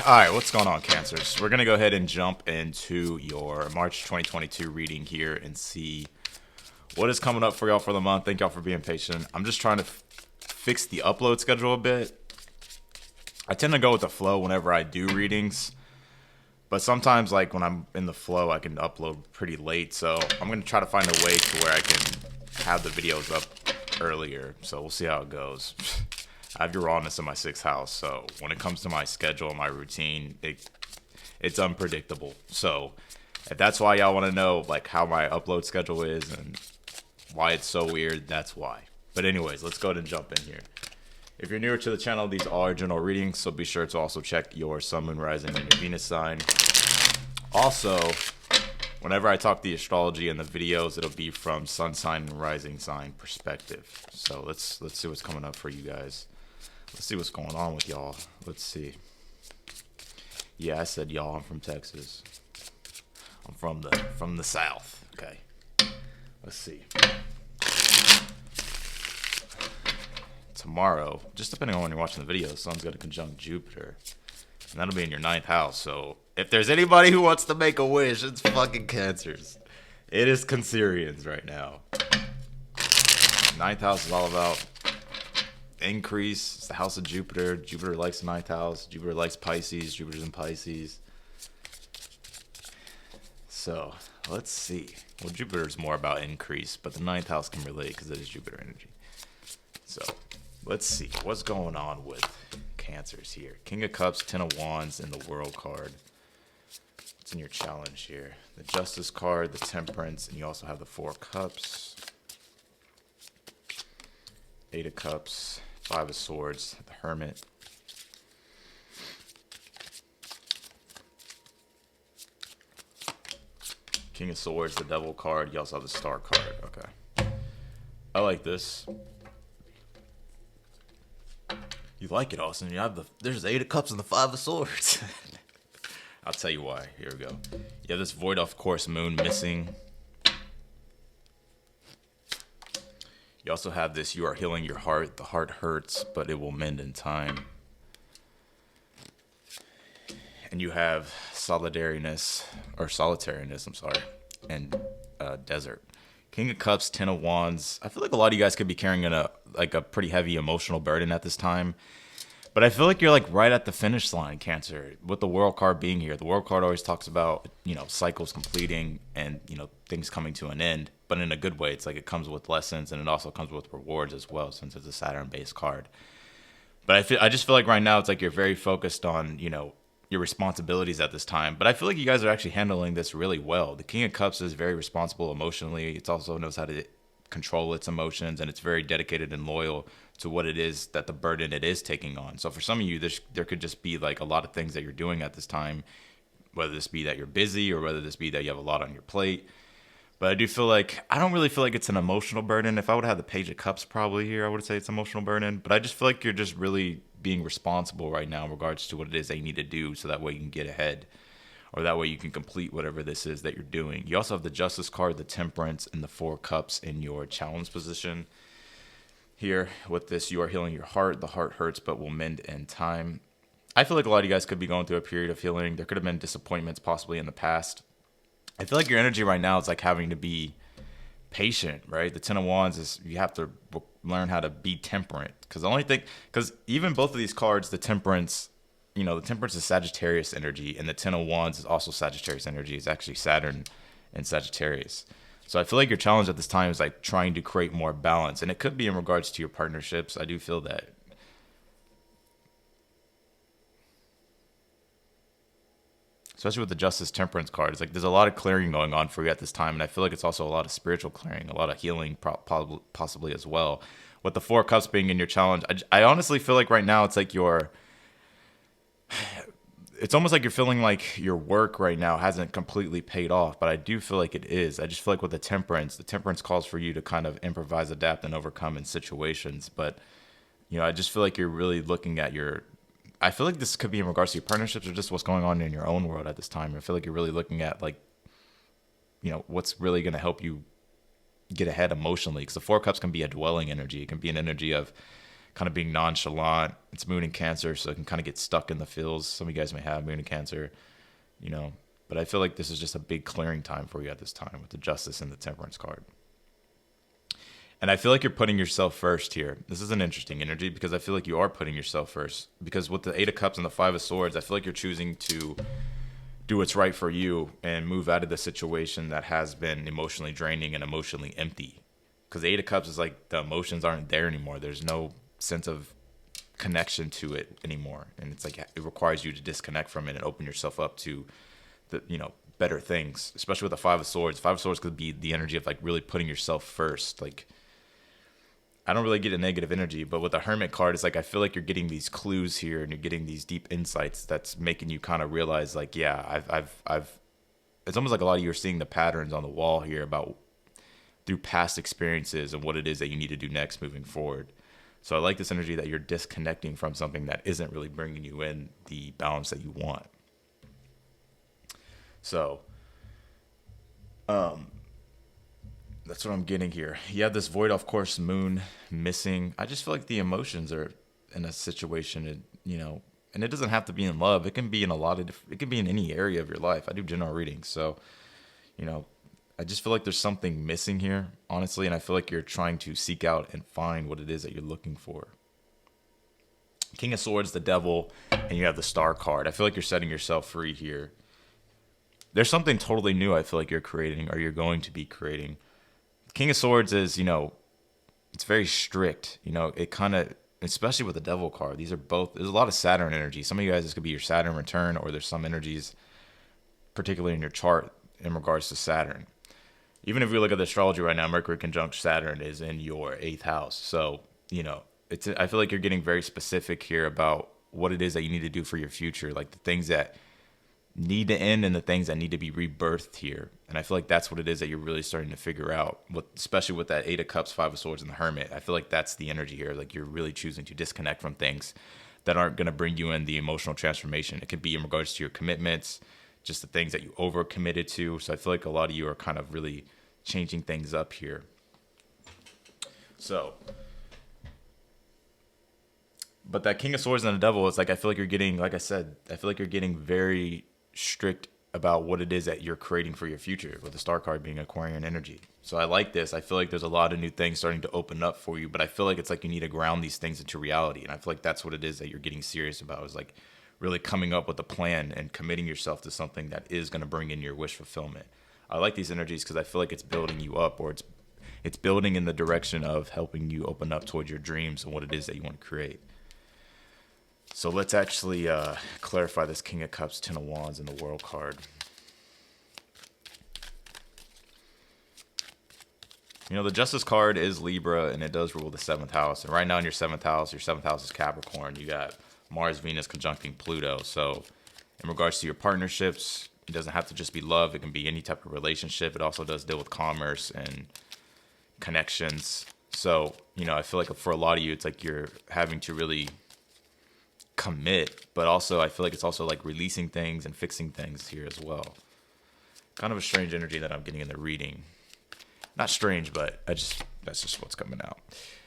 Alright, what's going on, Cancers? We're going to go ahead and jump into your March 2022 reading here and see what is coming up for y'all for the month. Thank y'all for being patient. I'm just trying to fix the upload schedule a bit. I tend to go with the flow whenever I do readings, but sometimes, like, when I'm in the flow, I can upload pretty late, so I'm going to try to find a way to where I can have the videos up earlier, so we'll see how it goes. I have Uranus in my 6th house, so when it comes to my schedule and my routine, it's unpredictable. So if that's why y'all want to know, like, how my upload schedule is and why it's so weird, that's why. But anyways, let's go ahead and jump in here. If you're newer to the channel, these are general readings, so be sure to also check your sun, moon, rising, and your Venus sign. Also, whenever I talk the astrology in the videos, it'll be from sun sign and rising sign perspective. So let's see what's coming up for you guys. Let's see what's going on with y'all. Let's see. Yeah, I said y'all. I'm from Texas. I'm from the South. Okay. Let's see. Tomorrow, just depending on when you're watching the video, the sun's going to conjunct Jupiter. And that'll be in your 9th house. So if there's anybody who wants to make a wish, it's fucking Cancers. It is Cancerians right now. 9th house is all about increase. It's the house of Jupiter. Jupiter likes the 9th house. Jupiter likes Pisces. Jupiter's in Pisces. So let's see. Well, Jupiter's more about increase, but the 9th house can relate because it is Jupiter energy. So let's see what's going on with Cancers here. King of Cups, 10 of Wands, and the World card. What's in your challenge here? The Justice card, the Temperance, and you also have the 4 of Cups. 8 of Cups, 5 of Swords, the Hermit. King of Swords, the Devil card. You also have the Star card. Okay. I like this. You like it, Austin. You have there's 8 of Cups and the 5 of Swords. I'll tell you why. Here we go. You have this Void off course moon missing. You also have this, you are healing your heart. The heart hurts, but it will mend in time. And you have solitariness, I'm sorry, and desert. King of Cups, 10 of Wands. I feel like a lot of you guys could be carrying a pretty heavy emotional burden at this time. But I feel like you're like right at the finish line, Cancer, with the World card being here. The World card always talks about, cycles completing and, things coming to an end. But in a good way, it's like it comes with lessons and it also comes with rewards as well, since it's a Saturn-based card. But I just feel like right now it's like you're very focused on, your responsibilities at this time. But I feel like you guys are actually handling this really well. The King of Cups is very responsible emotionally. It also knows how to control its emotions, and it's very dedicated and loyal to what it is, that the burden it is taking on. So for some of you, there could just be like a lot of things that you're doing at this time, whether this be that you're busy or whether this be that you have a lot on your plate. But I don't really feel like it's an emotional burden. If I would have the Page of Cups probably here, I would say it's an emotional burden. But I just feel like you're just really being responsible right now in regards to what it is that you need to do, so that way you can get ahead, or that way you can complete whatever this is that you're doing. You also have the Justice card, the Temperance, and the 4 Cups in your challenge position. Here with this, you are healing your heart. The heart hurts but will mend in time. I feel like a lot of you guys could be going through a period of healing. There could have been disappointments possibly in the past. I feel like your energy right now is like having to be patient, right? The 10 of Wands is you have to learn how to be temperate. Because even both of these cards, the Temperance, the Temperance is Sagittarius energy, and the 10 of Wands is also Sagittarius energy. It's actually Saturn and Sagittarius. So I feel like your challenge at this time is like trying to create more balance. And it could be in regards to your partnerships. I do feel that. Especially with the Justice Temperance card. It's like there's a lot of clearing going on for you at this time. And I feel like it's also a lot of spiritual clearing, a lot of healing possibly as well. With the 4 Cups being in your challenge, I honestly feel like right now it's like it's almost like you're feeling like your work right now hasn't completely paid off, but I do feel like it is. I just feel like with the Temperance calls for you to kind of improvise, adapt, and overcome in situations. But, I just feel like you're really looking at I feel like this could be in regards to your partnerships or just what's going on in your own world at this time. I feel like you're really looking at what's really going to help you get ahead emotionally. Because the 4 Cups can be a dwelling energy. It can be an energy of kind of being nonchalant. It's moon in Cancer, so it can kind of get stuck in the feels. Some of you guys may have moon in Cancer, you know. But I feel like this is just a big clearing time for you at this time with the Justice and the Temperance card. And I feel like you're putting yourself first here. This is an interesting energy because I feel like you are putting yourself first. Because with the Eight of Cups and the Five of Swords, I feel like you're choosing to do what's right for you and move out of the situation that has been emotionally draining and emotionally empty. Because the Eight of Cups is like the emotions aren't there anymore. There's no sense of connection to it anymore. And it's like it requires you to disconnect from it and open yourself up to the, better things, especially with the Five of Swords. Five of Swords could be the energy of like really putting yourself first. Like, I don't really get a negative energy, but with the Hermit card, it's like I feel like you're getting these clues here and you're getting these deep insights that's making you kind of realize like, yeah, I've it's almost like a lot of you are seeing the patterns on the wall here about through past experiences and what it is that you need to do next moving forward. So I like this energy that you're disconnecting from something that isn't really bringing you in the balance that you want. So, that's what I'm getting here. You have this void, of course, moon missing. I just feel like the emotions are in a situation, and it doesn't have to be in love. It can be in it can be in any area of your life. I do general readings. So, I just feel like there's something missing here, honestly. And I feel like you're trying to seek out and find what it is that you're looking for. King of Swords, the Devil, and you have the Star card. I feel like you're setting yourself free here. There's something totally new I feel like you're creating or you're going to be creating. King of Swords is, it's very strict. It kind of, especially with the Devil card, there's a lot of Saturn energy. Some of you guys, this could be your Saturn return, or there's some energies, particularly in your chart, in regards to Saturn. Even if you look at the astrology right now, Mercury conjunct Saturn is in your 8th house. So, I feel like you're getting very specific here about what it is that you need to do for your future, like the things that need to end and the things that need to be rebirthed here. And I feel like that's what it is that you're really starting to figure out, especially with that Eight of Cups, Five of Swords, and the Hermit. I feel like that's the energy here. Like you're really choosing to disconnect from things that aren't going to bring you in the emotional transformation. It could be in regards to your commitments, just the things that you overcommitted to. So I feel like a lot of you are kind of really changing things up here. So, but that King of Swords and the Devil, it's like I feel like you're getting, like I said, I feel like you're getting very strict about what it is that you're creating for your future, with the Star card being Aquarian energy. So I like this. I feel like there's a lot of new things starting to open up for you, but I feel like it's like you need to ground these things into reality. And I feel like that's what it is that you're getting serious about, is like really coming up with a plan and committing yourself to something that is going to bring in your wish fulfillment. I like these energies because I feel like it's building you up, or it's building in the direction of helping you open up towards your dreams and what it is that you want to create. So let's actually clarify this King of Cups, Ten of Wands, and the World card. The Justice card is Libra, and it does rule the 7th house. And right now in your 7th house is Capricorn. You got Mars, Venus conjuncting Pluto. So in regards to your partnerships, it doesn't have to just be love. It can be any type of relationship. It also does deal with commerce and connections. So, I feel like for a lot of you, it's like you're having to really commit, but also I feel like it's also like releasing things and fixing things here as well. Kind of a strange energy that I'm getting in the reading. Not strange, but that's just what's coming out.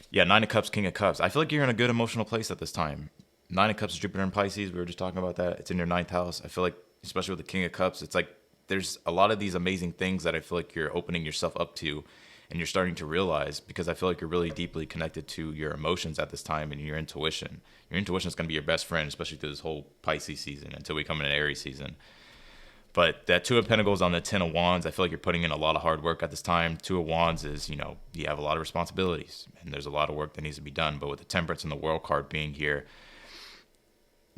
Yeah, Nine of Cups, King of Cups. I feel like you're in a good emotional place at this time. Nine of Cups, Jupiter and Pisces. We were just talking about that. It's in your 9th house. I feel like, especially with the King of Cups, it's like there's a lot of these amazing things that I feel like you're opening yourself up to, and you're starting to realize, because I feel like you're really deeply connected to your emotions at this time and your intuition. Your intuition is going to be your best friend, especially through this whole Pisces season until we come into Aries season. But that Two of Pentacles on the Ten of Wands, I feel like you're putting in a lot of hard work at this time. Two of Wands is, you have a lot of responsibilities and there's a lot of work that needs to be done. But with the Temperance and the World card being here,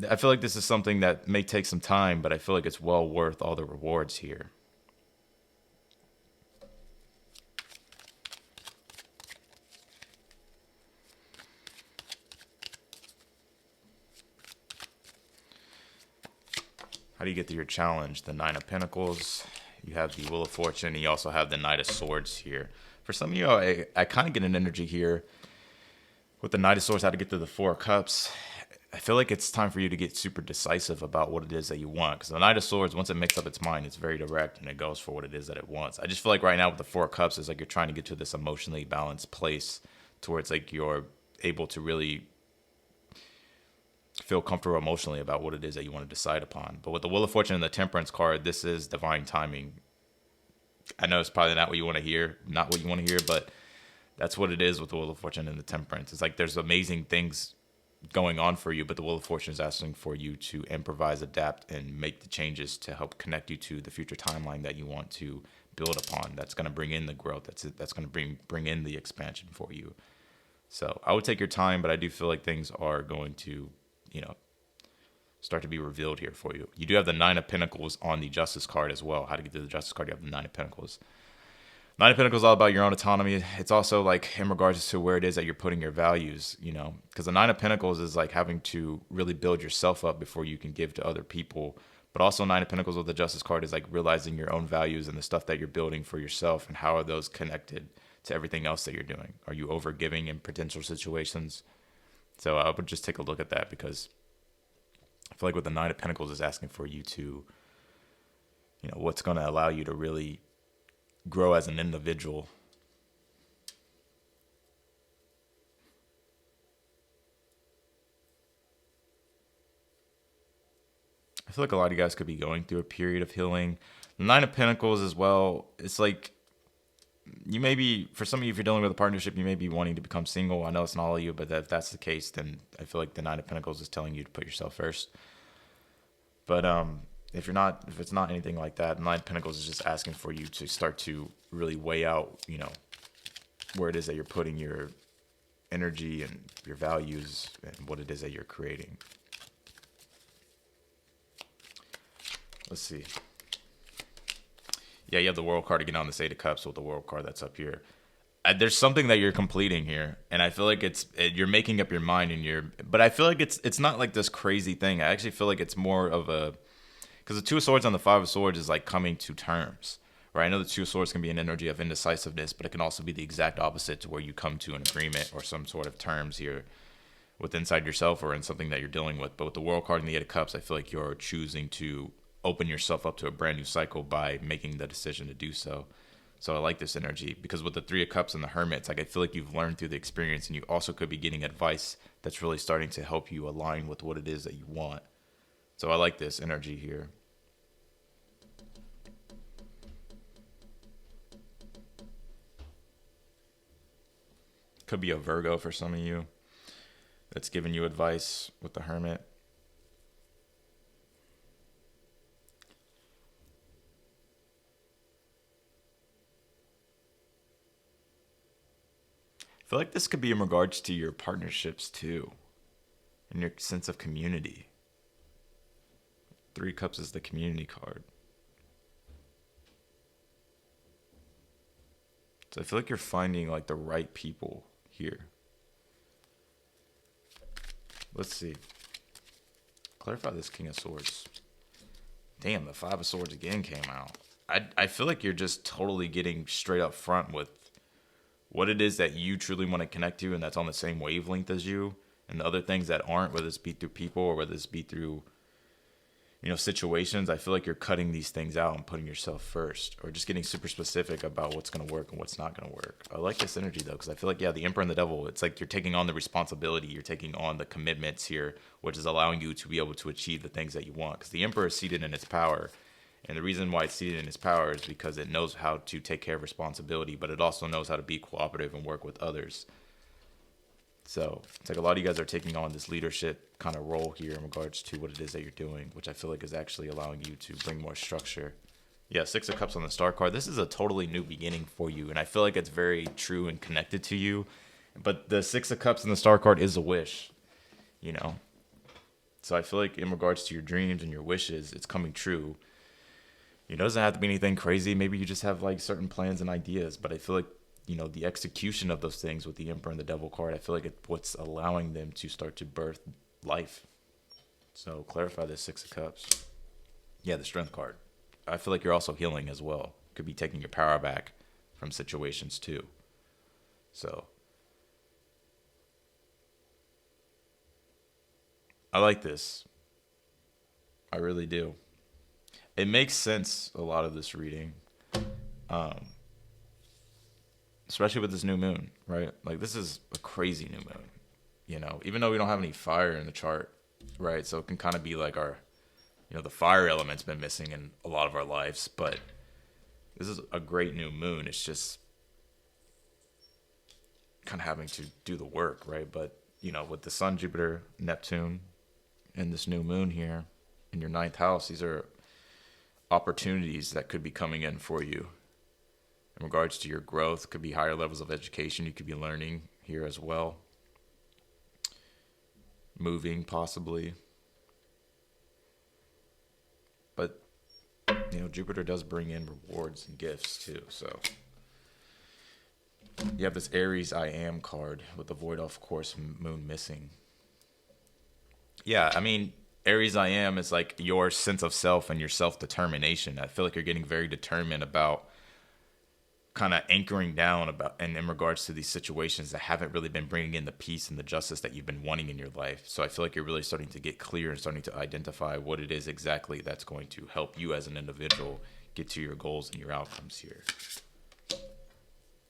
I feel like this is something that may take some time, but I feel like it's well worth all the rewards here. How do you get through your challenge? The Nine of Pentacles, you have the Wheel of Fortune, and you also have the Knight of Swords here. For some of you, I kind of get an energy here with the Knight of Swords, how to get through the Four of Cups. I feel like it's time for you to get super decisive about what it is that you want. Because the Knight of Swords, once it makes up its mind, it's very direct and it goes for what it is that it wants. I just feel like right now with the Four of Cups, it's like you're trying to get to this emotionally balanced place towards like you're able to really feel comfortable emotionally about what it is that you want to decide upon. But with the Wheel of Fortune and the Temperance card, this is divine timing. I know it's probably not what you want to hear, not what you want to hear, but that's what it is with the Wheel of Fortune and the Temperance. It's like there's amazing things going on for you, but the Wheel of Fortune is asking for you to improvise, adapt, and make the changes to help connect you to the future timeline that you want to build upon. That's going to bring in the growth. That's going to bring in the expansion for you. So I would take your time, but I do feel like things are going to, you know, start to be revealed here for you. You do have the Nine of Pentacles on the Justice card as well. How to get to the Justice card, you have the Nine of Pentacles. Nine of Pentacles is all about your own autonomy. It's also like in regards to where it is that you're putting your values, you know, because the Nine of Pentacles is like having to really build yourself up before you can give to other people. But also Nine of Pentacles with the Justice card is like realizing your own values and the stuff that you're building for yourself, and how are those connected to everything else that you're doing. Are you over giving in potential situations? So I would just take a look at that, because I feel like with the Nine of Pentacles is asking for you to, you know, what's going to allow you to really grow as an individual. I feel like a lot of you guys could be going through a period of healing. The Nine of Pentacles as well, it's like you may be, for some of you, if you're dealing with a partnership, you may be wanting to become single. I know it's not all of you, but if that's the case, then I feel like the Nine of Pentacles is telling you to put yourself first. But if it's not anything like that, Nine of Pentacles is just asking for you to start to really weigh out, you know, where it is that you're putting your energy and your values and what it is that you're creating. Let's see. Yeah, you have the World card again on this Eight of Cups with the World card that's up here. There's something that you're completing here, and I feel like you're making up your mind, but I feel like it's not like this crazy thing. I actually feel like it's more of a, because the Two of Swords on the Five of Swords is like coming to terms, right? I know the Two of Swords can be an energy of indecisiveness, but it can also be the exact opposite, to where you come to an agreement or some sort of terms here with inside yourself or in something that you're dealing with. But with the World card and the Eight of Cups, I feel like you're choosing to open yourself up to a brand new cycle by making the decision to do so. So I like this energy, because with the Three of Cups and the Hermit, it's like I feel like you've learned through the experience, and you also could be getting advice that's really starting to help you align with what it is that you want. So I like this energy here. Could be a Virgo for some of you that's giving you advice with the Hermit. I feel like this could be in regards to your partnerships too, and your sense of community. Three of Cups is the community card. So I feel like you're finding like the right people here. Let's see. Clarify this King of Swords. Damn, the Five of Swords again came out. I feel like you're just totally getting straight up front with what it is that you truly want to connect to, and that's on the same wavelength as you, and the other things that aren't, whether it's be through people or whether it's be through, you know, situations. I feel like you're cutting these things out and putting yourself first, or just getting super specific about what's going to work and what's not going to work. I like this energy though, because I feel like, yeah, the Emperor and the Devil, it's like you're taking on the responsibility, you're taking on the commitments here, which is allowing you to be able to achieve the things that you want. Because the Emperor is seated in its power, and the reason why it's seated in its power is because it knows how to take care of responsibility, but it also knows how to be cooperative and work with others. So it's like a lot of you guys are taking on this leadership kind of role here in regards to what it is that you're doing, which I feel like is actually allowing you to bring more structure. Yeah, Six of Cups on the Star card. This is a totally new beginning for you, and I feel like it's very true and connected to you. But the Six of Cups and the Star card is a wish, you know? So I feel like in regards to your dreams and your wishes, it's coming true. It doesn't have to be anything crazy. Maybe you just have like certain plans and ideas, but I feel like, you know, the execution of those things with the Emperor and the Devil card, I feel like it's what's allowing them to start to birth life. So clarify this Six of Cups. Yeah, the Strength card. I feel like you're also healing as well. Could be taking your power back from situations too. So I like this. I really do. It makes sense, a lot of this reading. Especially with this new moon, right? Like, this is a crazy new moon, you know? Even though we don't have any fire in the chart, right? So it can kind of be like our, the fire element's been missing in a lot of our lives, but this is a great new moon. It's just kind of having to do the work, right? But, with the sun, Jupiter, Neptune, and this new moon here in your ninth house, these are opportunities that could be coming in for you in regards to your growth. Could be higher levels of education you could be learning here as well. Moving, possibly. But, Jupiter does bring in rewards and gifts too, so. You have this Aries I Am card with the void of course moon missing. Yeah, I mean, Aries I Am is like your sense of self and your self-determination. I feel like you're getting very determined about kind of anchoring down about and in regards to these situations that haven't really been bringing in the peace and the justice that you've been wanting in your life. So I feel like you're really starting to get clear and starting to identify what it is exactly that's going to help you as an individual get to your goals and your outcomes here.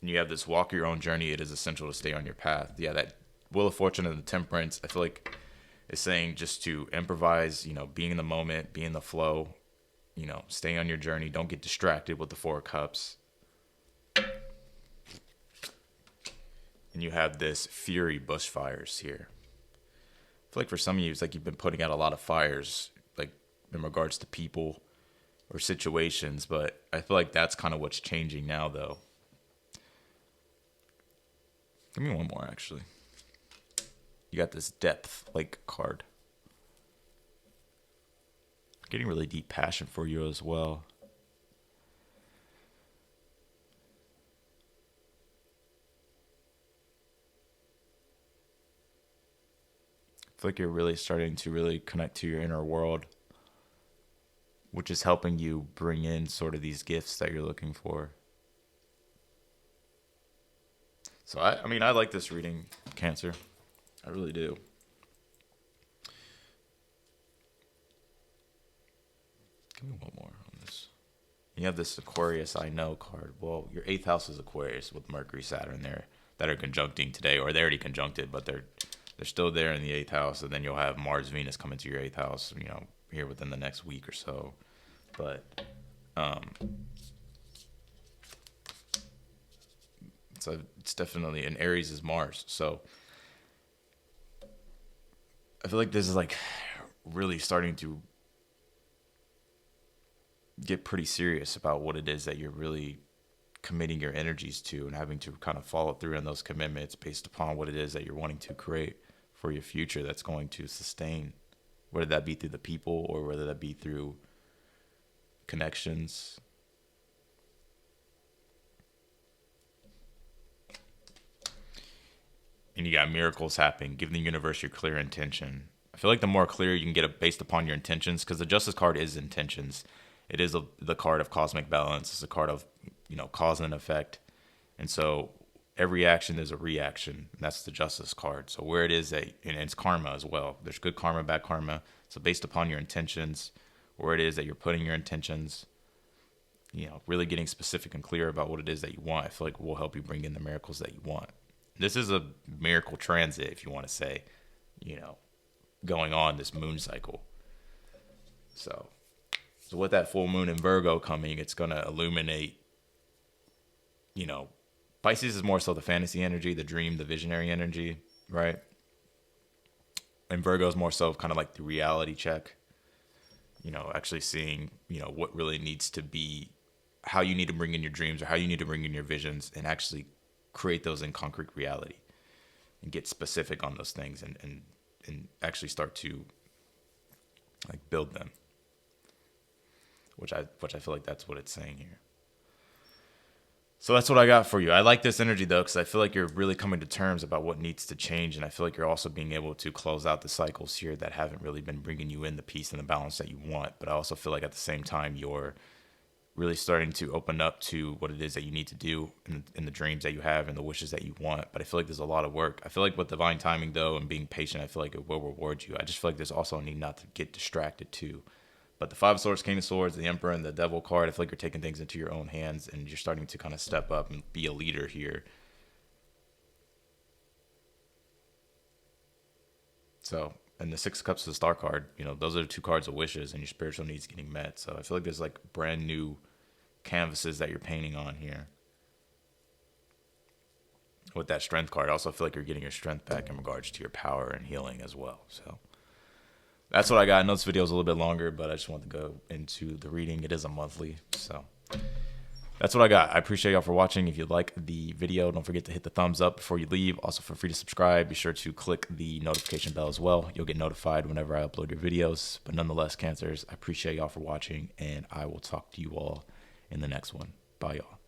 And you have this walk your own journey. It is essential to stay on your path. Yeah, that Wheel of Fortune and the Temperance, I feel like is saying just to improvise, being in the moment, be in the flow, stay on your journey. Don't get distracted with the Four of Cups. And you have this Fury bushfires here. I feel like for some of you, it's like you've been putting out a lot of fires, like in regards to people or situations. But I feel like that's kind of what's changing now, though. Give me one more, actually. You got this Depth Lake card. Getting really deep passion for you as well. I feel like you're really starting to really connect to your inner world, which is helping you bring in sort of these gifts that you're looking for. So, I mean, I like this reading, Cancer. I really do. Give me one more on this. You have this Aquarius I Know card. Well, your 8th house is Aquarius with Mercury, Saturn there that are conjuncting today, or they already conjuncted, but they're still there in the 8th house. And then you'll have Mars, Venus come into your 8th house, here within the next week or so. But, so it's definitely, and Aries is Mars. So I feel like this is like really starting to get pretty serious about what it is that you're really committing your energies to and having to kind of follow through on those commitments based upon what it is that you're wanting to create for your future that's going to sustain, whether that be through the people or whether that be through connections. And you got miracles happening. Give the universe your clear intention. I feel like the more clear you can get it based upon your intentions, because the Justice card is intentions. It is the card of cosmic balance. It's a card of, cause and effect. And so every action is a reaction. And that's the Justice card. So where it is that, and it's karma as well. There's good karma, bad karma. So based upon your intentions, where it is that you're putting your intentions, really getting specific and clear about what it is that you want, I feel like will help you bring in the miracles that you want. This is a miracle transit, if you want to say, going on this moon cycle. So with that full moon in Virgo coming, it's going to illuminate, Pisces is more so the fantasy energy, the dream, the visionary energy, right? And Virgo is more so kind of like the reality check, actually seeing, what really needs to be, how you need to bring in your dreams or how you need to bring in your visions and actually create those in concrete reality and get specific on those things and actually start to like build them, which I feel like that's what it's saying here. So that's what I got for you. I like this energy though, because I feel like you're really coming to terms about what needs to change, and I feel like you're also being able to close out the cycles here that haven't really been bringing you in the peace and the balance that you want. But I also feel like at the same time you're really starting to open up to what it is that you need to do in the dreams that you have and the wishes that you want. But I feel like there's a lot of work. I feel like with divine timing, though, and being patient, I feel like it will reward you. I just feel like there's also a need not to get distracted, too. But the Five of Swords, King of Swords, the Emperor, and the Devil card, I feel like you're taking things into your own hands and you're starting to kind of step up and be a leader here. So And the Six of Cups is a star card. You know, those are the 2 cards of wishes and your spiritual needs getting met. So I feel like there's like brand new canvases that you're painting on here. With that strength card, I also feel like you're getting your strength back in regards to your power and healing as well. So that's what I got. I know this video is a little bit longer, but I just wanted to go into the reading. It is a monthly, so that's what I got. I appreciate y'all for watching. If you like the video, don't forget to hit the thumbs up before you leave. Also, feel free to subscribe. Be sure to click the notification bell as well. You'll get notified whenever I upload your videos. But nonetheless, Cancers, I appreciate y'all for watching, and I will talk to you all in the next one. Bye, y'all.